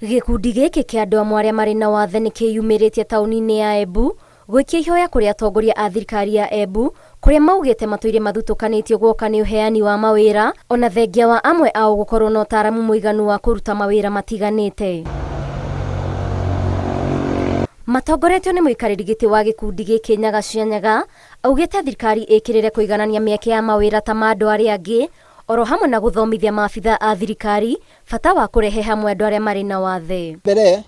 Gĩkundi gĩkĩ kĩa andũ amwe arĩa marĩ na wathe nĩ kĩyumĩrĩtie taũni-inĩ ya Embu gũikia ihoya kũrĩ atongoria a thirikari ya Embu kũrĩa maugĩte matũire mathutũkanĩtio guoka nĩ ũheani wa mawĩra ona thengia wa amwe ao gũkorwo na ũtaaramu mũiganu wa kũruta mawĩra matiganĩte. Matongoretio nĩ mũikarĩri gĩtĩ wa gĩkundi gĩkĩ Nyaga cia Nyaga augĩte thirikari ĩkĩrĩre kũiganania mĩeke ya mawĩra ta ma andũ arĩa angĩ oro hamwe na gũthomithia maabitha a thirikari bata wa kũrehe hamwe andũ arĩa marĩ na wathe. Mbere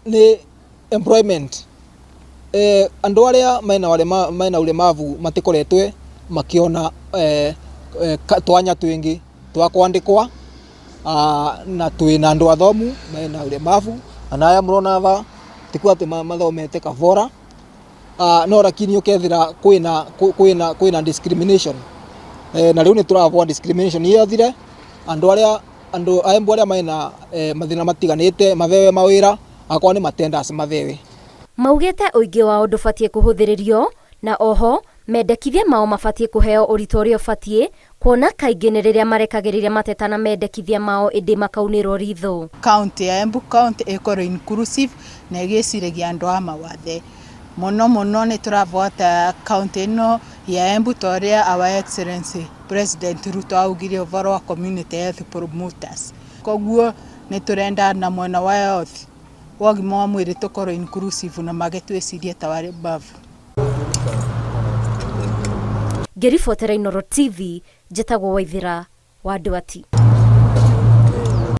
nĩ employment andũ arĩa maina ũlemavu matikoretwe makiona twanya twingi twa kwandikwa na twina andũ athomu maina ũlemavu ana aya murona tha tikwa ati mathomete kavora no lakini ukethira kwina discrimination na riu ni turavwa discrimination yathire andu Embu aria maina mathina matiganite mathewe mawira akwa ni matenders mathewe. Maugite uingĩ wao ndũbatie kũhũthĩrĩrio na oho mendekithia mao mabatie kũheo ũritũ ũrĩa ũbatie kuona kaingĩ nĩ rĩrĩa marekagĩrĩria mateta na mendekithia mao ĩndĩ makaunĩrwo ritho. County ya Embu county ĩkorwo inclusive na ĩgĩciragia andũ a mawathe muno nĩ turavota county ĩno ya Embu toria our excellency president Ruto augire ũhoro wa community health promoters koguo nĩ turenda na mwena wa health wagima wa mwĩrĩ tukorwo inclusive na magetwĩcirie ta warĩ bavu. Ngĩribotera Inooro TV njĩtagwo Waithĩra wa Ndwati.